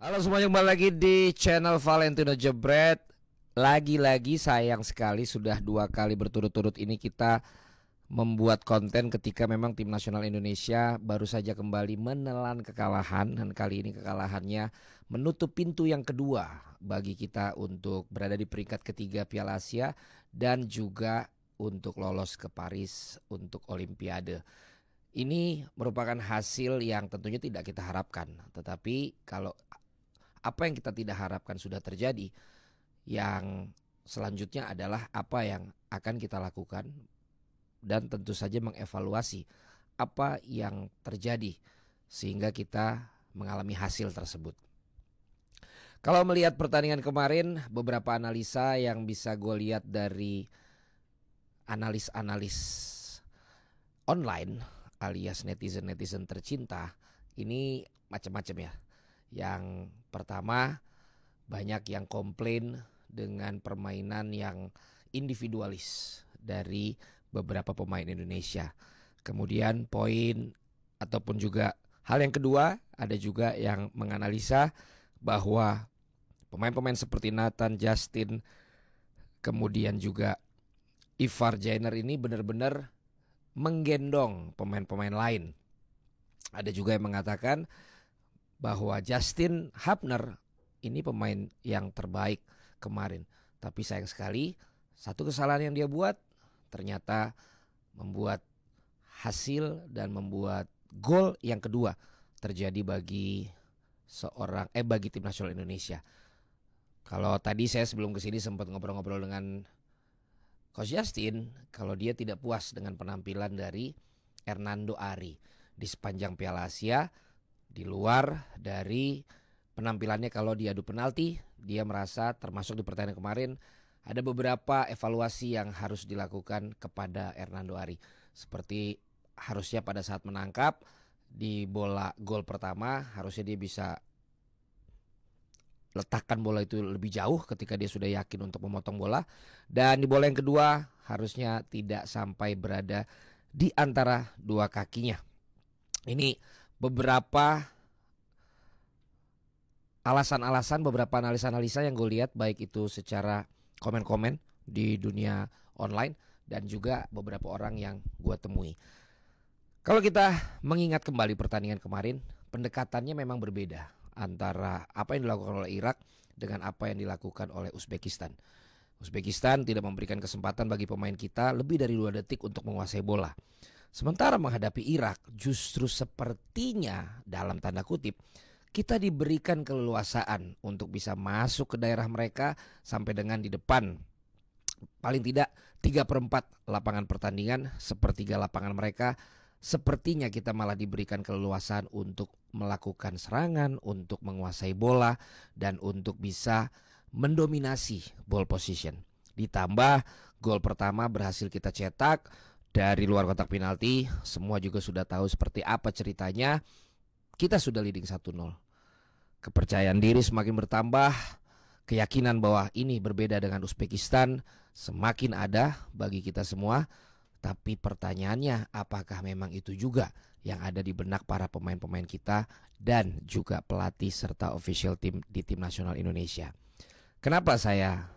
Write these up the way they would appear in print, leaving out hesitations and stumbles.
Halo semuanya, kembali lagi di channel Valentino Jebret. Lagi-lagi sayang sekali sudah 2 kali berturut-turut ini kita membuat konten ketika memang tim nasional Indonesia baru saja kembali menelan kekalahan. Dan kali ini kekalahannya menutup pintu yang kedua bagi kita untuk berada di peringkat ketiga Piala Asia dan juga untuk lolos ke Paris untuk Olimpiade. Ini merupakan hasil yang tentunya tidak kita harapkan. Tetapi kalau apa yang kita tidak harapkan sudah terjadi, yang selanjutnya adalah apa yang akan kita lakukan dan tentu saja mengevaluasi apa yang terjadi sehingga kita mengalami hasil tersebut. Kalau melihat pertandingan kemarin, beberapa analisa yang bisa gue lihat dari analis-analis online alias netizen-netizen tercinta, ini macam-macam ya. Yang pertama, banyak yang komplain dengan permainan yang individualis dari beberapa pemain Indonesia. Kemudian poin ataupun juga hal yang kedua, ada juga yang menganalisa bahwa pemain-pemain seperti Nathan, Justin, kemudian juga Ivar Jenner ini benar-benar menggendong pemain-pemain lain. Ada juga yang mengatakan bahwa Justin Hubner ini pemain yang terbaik kemarin. Tapi sayang sekali satu kesalahan yang dia buat ternyata membuat hasil dan membuat gol yang kedua terjadi bagi bagi tim nasional Indonesia. Kalau tadi saya sebelum kesini sempat ngobrol-ngobrol dengan Coach Justin, kalau dia tidak puas dengan penampilan dari Hernando Ari di sepanjang Piala Asia. Di luar dari penampilannya kalau diadu penalti, dia merasa termasuk di pertandingan kemarin ada beberapa evaluasi yang harus dilakukan kepada Hernando Ari. Seperti harusnya pada saat menangkap di bola gol pertama, harusnya dia bisa letakkan bola itu lebih jauh ketika dia sudah yakin untuk memotong bola. Dan di bola yang kedua harusnya tidak sampai berada di antara dua kakinya. Ini beberapa alasan-alasan, beberapa analisa-analisa yang gue lihat baik itu secara komen-komen di dunia online dan juga beberapa orang yang gue temui. Kalau kita mengingat kembali pertandingan kemarin, pendekatannya memang berbeda antara apa yang dilakukan oleh Irak dengan apa yang dilakukan oleh Uzbekistan. Uzbekistan tidak memberikan kesempatan bagi pemain kita lebih dari 2 detik untuk menguasai bola. Sementara menghadapi Irak justru sepertinya dalam tanda kutip kita diberikan keleluasaan untuk bisa masuk ke daerah mereka sampai dengan di depan. Paling tidak 3/4 lapangan pertandingan, sepertiga lapangan mereka. Sepertinya kita malah diberikan keleluasaan untuk melakukan serangan, untuk menguasai bola dan untuk bisa mendominasi ball position. Ditambah gol pertama berhasil kita cetak dari luar kotak penalti. Semua juga sudah tahu seperti apa ceritanya. Kita sudah leading 1-0. Kepercayaan diri semakin bertambah. Keyakinan bahwa ini berbeda dengan Uzbekistan semakin ada bagi kita semua. Tapi pertanyaannya, apakah memang itu juga yang ada di benak para pemain-pemain kita dan juga pelatih serta official tim di tim nasional Indonesia? Kenapa saya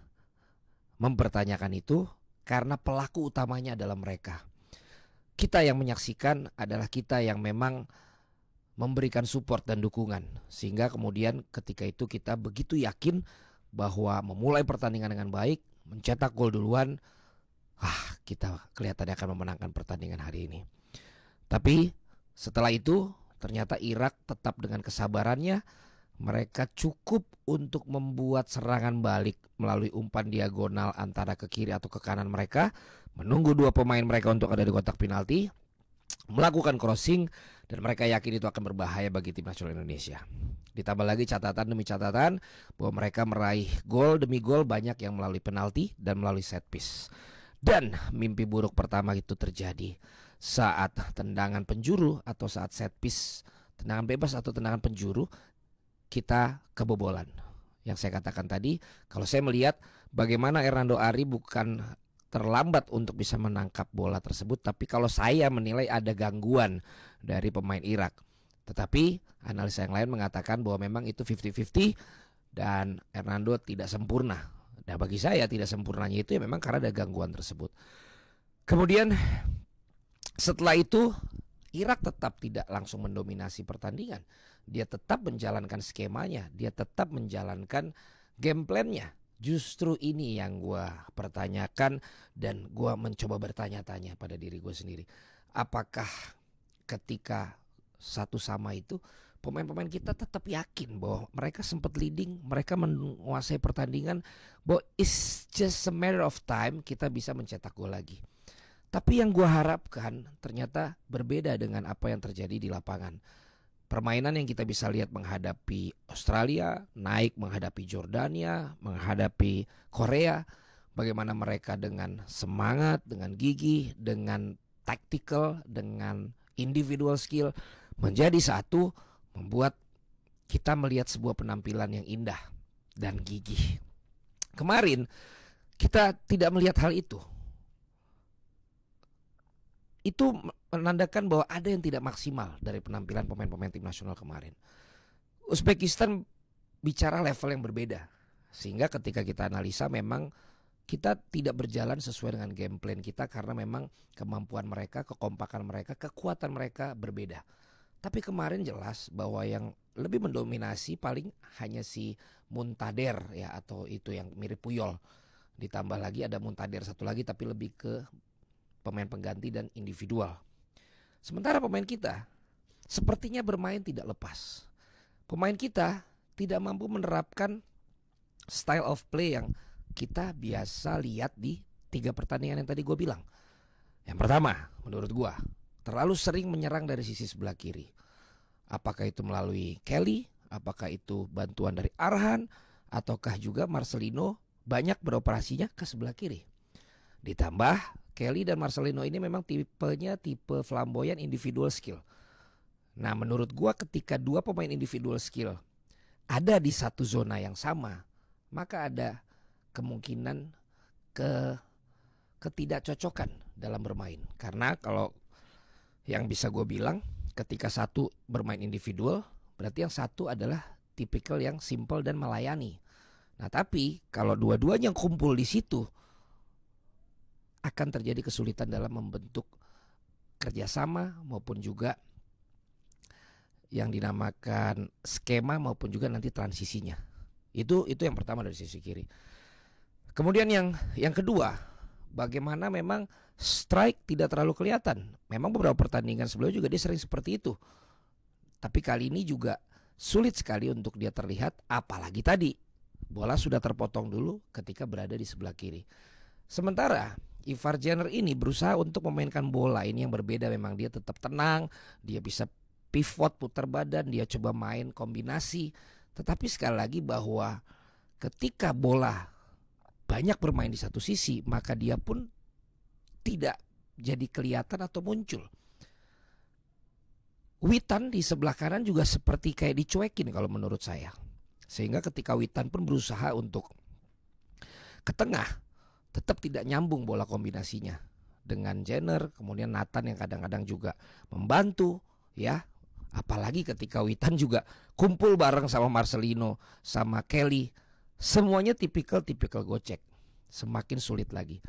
mempertanyakan itu? Karena pelaku utamanya adalah mereka. Kita yang menyaksikan adalah kita yang memang memberikan support dan dukungan. Sehingga kemudian ketika itu kita begitu yakin bahwa memulai pertandingan dengan baik, mencetak gol duluan, kita kelihatannya akan memenangkan pertandingan hari ini. Tapi setelah itu ternyata Irak tetap dengan kesabarannya. Mereka cukup untuk membuat serangan balik melalui umpan diagonal antara ke kiri atau ke kanan mereka. Menunggu 2 pemain mereka untuk ada di kotak penalti, melakukan crossing, dan mereka yakin itu akan berbahaya bagi tim nasional Indonesia. Ditambah lagi catatan demi catatan bahwa mereka meraih gol demi gol banyak yang melalui penalti dan melalui set piece. Dan mimpi buruk pertama itu terjadi saat tendangan penjuru atau saat set piece, tendangan bebas atau tendangan penjuru, kita kebobolan. Yang saya katakan tadi, kalau saya melihat bagaimana Hernando Ari bukan terlambat untuk bisa menangkap bola tersebut, tapi kalau saya menilai ada gangguan dari pemain Irak. Tetapi analisa yang lain mengatakan bahwa memang itu 50-50 dan Hernando tidak sempurna. Nah bagi saya tidak sempurnanya itu ya memang karena ada gangguan tersebut. Kemudian setelah itu Irak tetap tidak langsung mendominasi pertandingan. Dia tetap menjalankan skemanya, dia tetap menjalankan game plan-nya. Justru ini yang gue pertanyakan dan gue mencoba bertanya-tanya pada diri gue sendiri. Apakah ketika satu sama itu pemain-pemain kita tetap yakin bahwa mereka sempat leading, mereka menguasai pertandingan, bahwa it's just a matter of time kita bisa mencetak gol lagi. Tapi yang gue harapkan ternyata berbeda dengan apa yang terjadi di lapangan. Permainan yang kita bisa lihat menghadapi Australia, naik menghadapi Jordania, menghadapi Korea. Bagaimana mereka dengan semangat, dengan gigih, dengan tactical, dengan individual skill menjadi satu, membuat kita melihat sebuah penampilan yang indah dan gigih. Kemarin kita tidak melihat hal itu. Itu menandakan bahwa ada yang tidak maksimal dari penampilan pemain-pemain tim nasional kemarin. Uzbekistan bicara level yang berbeda. Sehingga ketika kita analisa memang kita tidak berjalan sesuai dengan game plan kita karena memang kemampuan mereka, kekompakan mereka, kekuatan mereka berbeda. Tapi kemarin jelas bahwa yang lebih mendominasi paling hanya si Muntader ya, atau itu yang mirip Puyol. Ditambah lagi ada Muntader satu lagi tapi lebih ke pemain pengganti dan individual. Sementara pemain kita sepertinya bermain tidak lepas. Pemain kita tidak mampu menerapkan style of play yang kita biasa lihat di 3 pertandingan yang tadi gue bilang. Yang pertama, menurut gue terlalu sering menyerang dari sisi sebelah kiri. Apakah itu melalui Kelly, apakah itu bantuan dari Arhan, ataukah juga Marcelino banyak beroperasinya ke sebelah kiri. Ditambah Kelly dan Marcelino ini memang tipenya tipe flamboyan individual skill. Nah menurut gua ketika dua pemain individual skill ada di satu zona yang sama, maka ada kemungkinan ketidakcocokan dalam bermain. Karena kalau yang bisa gue bilang ketika satu bermain individual, berarti yang satu adalah tipikal yang simple dan melayani. Nah tapi kalau dua-duanya kumpul di situ, akan terjadi kesulitan dalam membentuk kerjasama maupun juga yang dinamakan skema maupun juga nanti transisinya. Itu yang pertama dari sisi kiri. Kemudian yang kedua, bagaimana memang strike tidak terlalu kelihatan. Memang beberapa pertandingan sebelumnya juga dia sering seperti itu. Tapi kali ini juga sulit sekali untuk dia terlihat, apalagi tadi bola sudah terpotong dulu ketika berada di sebelah kiri. Sementara Ivar Jenner ini berusaha untuk memainkan bola ini yang berbeda. Memang dia tetap tenang, dia bisa pivot, putar badan, dia coba main kombinasi. Tetapi sekali lagi bahwa ketika bola banyak bermain di satu sisi, maka dia pun tidak jadi kelihatan atau muncul. Witan di sebelah kanan juga seperti kayak dicuekin kalau menurut saya. Sehingga ketika Witan pun berusaha untuk ke tengah, tetap tidak nyambung bola kombinasinya dengan Jenner, kemudian Nathan yang kadang-kadang juga membantu ya. Apalagi ketika Witan juga kumpul bareng sama Marcelino, sama Kelly, semuanya tipikal gocek. Semakin sulit lagi.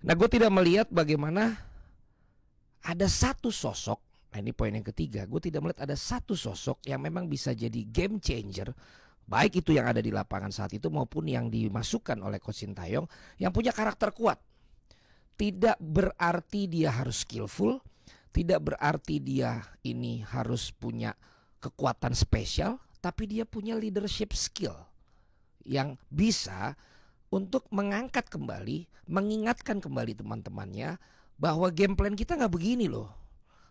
Nah, gue tidak melihat bagaimana ada satu sosok. Nah, ini poin yang ketiga. Gue tidak melihat ada satu sosok yang memang bisa jadi game changer, baik itu yang ada di lapangan saat itu maupun yang dimasukkan oleh Coach Sintayong yang punya karakter kuat. Tidak berarti dia harus skillful, tidak berarti dia ini harus punya kekuatan spesial, tapi dia punya leadership skill yang bisa untuk mengangkat kembali, mengingatkan kembali teman-temannya bahwa game plan kita gak begini loh,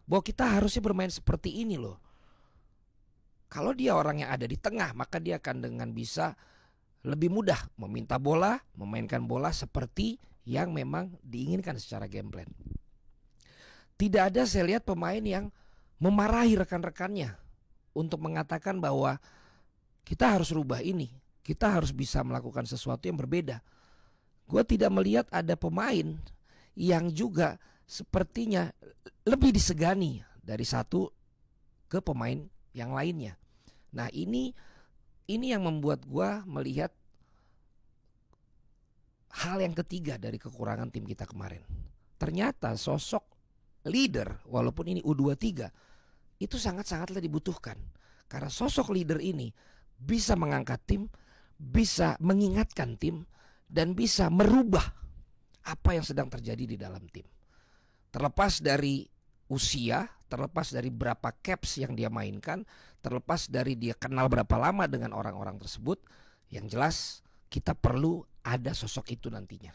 bahwa kita harusnya bermain seperti ini loh. Kalau dia orang yang ada di tengah, maka dia akan dengan bisa lebih mudah meminta bola, memainkan bola seperti yang memang diinginkan secara game plan. Tidak ada saya lihat pemain yang memarahi rekan-rekannya untuk mengatakan bahwa kita harus rubah ini, kita harus bisa melakukan sesuatu yang berbeda. Gue tidak melihat ada pemain yang juga sepertinya lebih disegani dari satu ke pemain yang lainnya. Nah ini yang membuat gue melihat hal yang ketiga dari kekurangan tim kita kemarin. Ternyata sosok leader, walaupun ini U23, itu sangat-sangatlah dibutuhkan. Karena sosok leader ini bisa mengangkat tim, bisa mengingatkan tim, dan bisa merubah apa yang sedang terjadi di dalam tim. Terlepas dari usia, terlepas dari berapa caps yang dia mainkan, terlepas dari dia kenal berapa lama dengan orang-orang tersebut, yang jelas kita perlu ada sosok itu nantinya.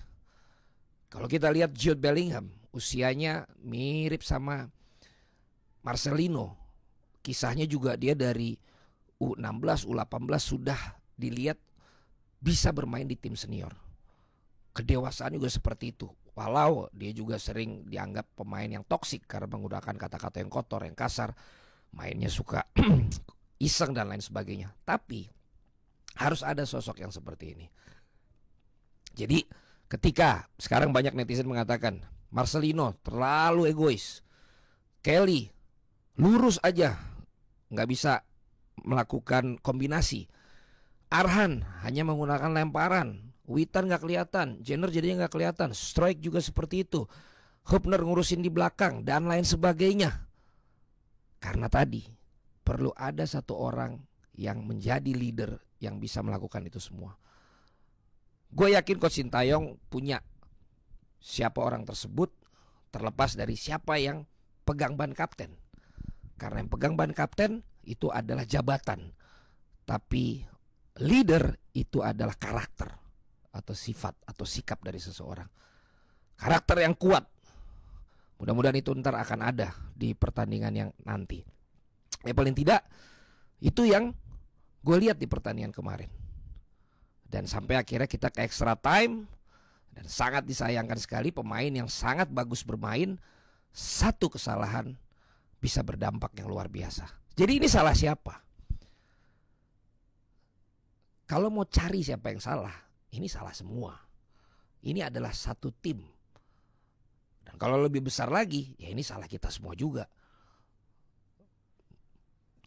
Kalau kita lihat Jude Bellingham, usianya mirip sama Marcelino. Kisahnya juga dia dari U16, U18 sudah dilihat bisa bermain di tim senior. Kedewasaan juga seperti itu. Walau dia juga sering dianggap pemain yang toksik karena menggunakan kata-kata yang kotor, yang kasar, mainnya suka iseng dan lain sebagainya. Tapi harus ada sosok yang seperti ini. Jadi ketika sekarang banyak netizen mengatakan Marcelino terlalu egois, Kelly lurus aja, nggak bisa melakukan kombinasi, Arhan hanya menggunakan lemparan, Witan nggak kelihatan, Jenner jadinya nggak kelihatan, Strike juga seperti itu, Hubner ngurusin di belakang dan lain sebagainya. Karena tadi perlu ada satu orang yang menjadi leader yang bisa melakukan itu semua. Gue yakin Coach Sintayong punya siapa orang tersebut, terlepas dari siapa yang pegang ban kapten. Karena yang pegang ban kapten itu adalah jabatan, tapi leader itu adalah karakter atau sifat atau sikap dari seseorang. Karakter yang kuat. Mudah-mudahan itu ntar akan ada di pertandingan yang nanti. Ya paling tidak itu yang gue lihat di pertandingan kemarin. Dan sampai akhirnya kita ke extra time. Dan sangat disayangkan sekali pemain yang sangat bagus bermain, satu kesalahan bisa berdampak yang luar biasa. Jadi ini salah siapa? Kalau mau cari siapa yang salah, ini salah semua. Ini adalah satu tim. Dan kalau lebih besar lagi, ya ini salah kita semua juga.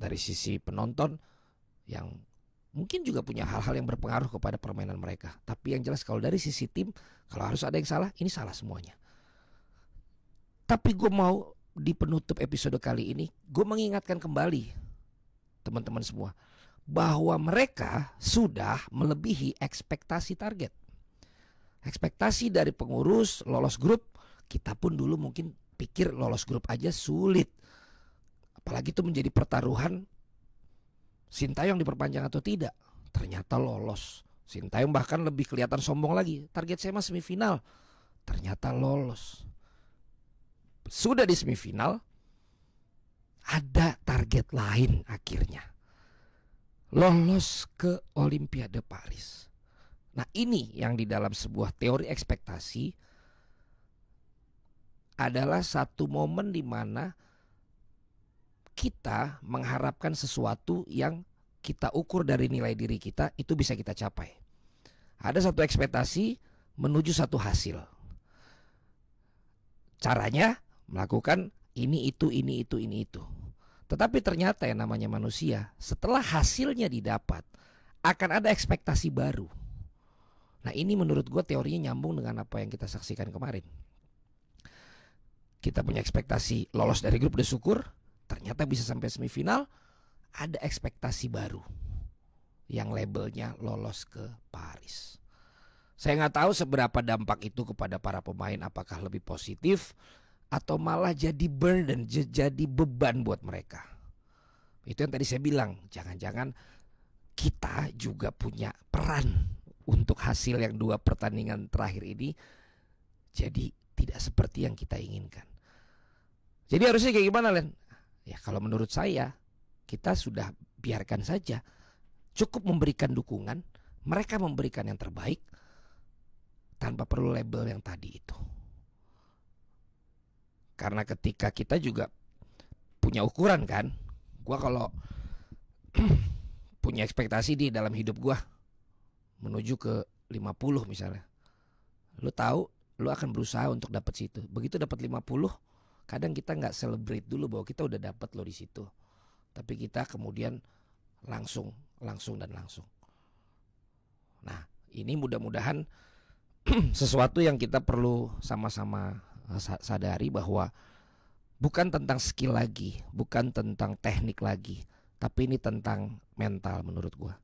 Dari sisi penonton yang mungkin juga punya hal-hal yang berpengaruh kepada permainan mereka. Tapi yang jelas kalau dari sisi tim, kalau harus ada yang salah, ini salah semuanya. Tapi gue mau di penutup episode kali ini, gue mengingatkan kembali teman-teman semua bahwa mereka sudah melebihi ekspektasi target. Ekspektasi dari pengurus lolos grup, kita pun dulu mungkin pikir lolos grup aja sulit. Apalagi itu menjadi pertaruhan Sintayong diperpanjang atau tidak. Ternyata lolos. Sintayong bahkan lebih kelihatan sombong lagi. Target saya mah semifinal. Ternyata lolos. Sudah di semifinal, ada target lain akhirnya. Lolos ke Olimpiade Paris. Nah ini yang di dalam sebuah teori ekspektasi adalah satu momen di mana kita mengharapkan sesuatu yang kita ukur dari nilai diri kita itu bisa kita capai. Ada satu ekspektasi menuju satu hasil. Caranya melakukan ini itu. Tetapi ternyata yang namanya manusia, setelah hasilnya didapat, akan ada ekspektasi baru. Nah ini menurut gue teorinya nyambung dengan apa yang kita saksikan kemarin. Kita punya ekspektasi lolos dari grup, udah syukur. Ternyata bisa sampai semifinal, ada ekspektasi baru yang labelnya lolos ke Paris. Saya nggak tahu seberapa dampak itu kepada para pemain, apakah lebih positif atau malah jadi burden, jadi beban buat mereka. Itu yang tadi saya bilang, jangan-jangan kita juga punya peran untuk hasil yang 2 pertandingan terakhir ini jadi tidak seperti yang kita inginkan. Jadi harusnya kayak gimana, Len? Ya kalau menurut saya kita sudah biarkan saja, cukup memberikan dukungan, mereka memberikan yang terbaik tanpa perlu label yang tadi itu. Karena ketika kita juga punya ukuran kan, gua kalau punya ekspektasi di dalam hidup gua menuju ke 50 misalnya, lu tahu lu akan berusaha untuk dapat situ. Begitu dapat 50, kadang kita nggak celebrate dulu bahwa kita udah dapat lo di situ. tapi kita kemudian langsung. Nah, ini mudah-mudahan sesuatu yang kita perlu sama-sama sadari bahwa bukan tentang skill lagi, bukan tentang teknik lagi, tapi ini tentang mental menurut gua.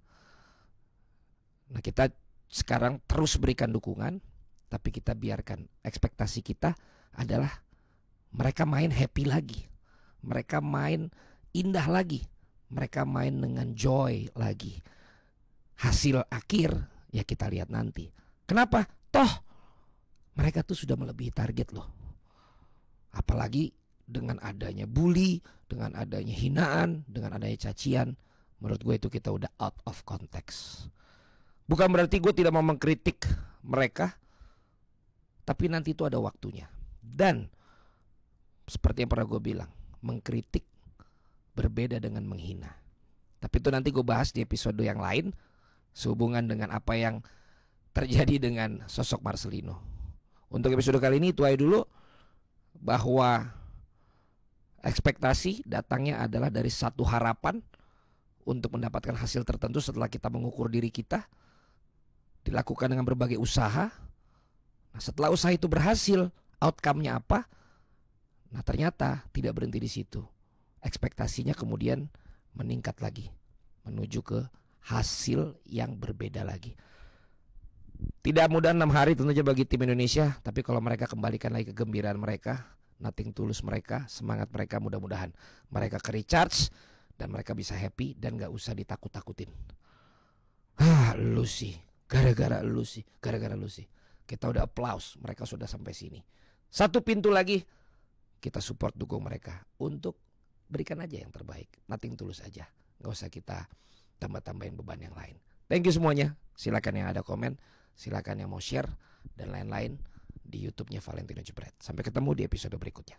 Nah, kita sekarang terus berikan dukungan, tapi kita biarkan ekspektasi kita adalah mereka main happy lagi, mereka main indah lagi, mereka main dengan joy lagi. Hasil akhir ya kita lihat nanti. Kenapa? Toh mereka tuh sudah melebihi target loh. Apalagi dengan adanya bully, dengan adanya hinaan, dengan adanya cacian, menurut gue itu kita udah out of context. Bukan berarti gue tidak mau mengkritik mereka, tapi nanti itu ada waktunya. Dan seperti yang pernah gue bilang, mengkritik berbeda dengan menghina. Tapi itu nanti gue bahas di episode yang lain, sehubungan dengan apa yang terjadi dengan sosok Marcelino. Untuk episode kali ini itu aja dulu, bahwa ekspektasi datangnya adalah dari satu harapan untuk mendapatkan hasil tertentu setelah kita mengukur diri kita, dilakukan dengan berbagai usaha. Nah, setelah usaha itu berhasil, outcome-nya apa? Nah, ternyata tidak berhenti di situ. Ekspektasinya kemudian meningkat lagi, menuju ke hasil yang berbeda lagi. Tidak mudah 6 hari tentunya bagi tim Indonesia, tapi kalau mereka kembalikan lagi kegembiraan mereka, nothing tulus mereka, semangat mereka, mudah-mudahan mereka ke recharge dan mereka bisa happy dan gak usah ditakut-takutin. Lu sih, gara-gara lu sih. Kita udah applause, mereka sudah sampai sini. Satu pintu lagi, kita support, dukung mereka untuk berikan aja yang terbaik, nothing tulus aja. Gak usah kita tambah-tambahin beban yang lain. Thank you semuanya. Silakan yang ada komen, silakan yang mau share dan lain-lain di YouTube-nya Valentino Jebret. Sampai ketemu di episode berikutnya.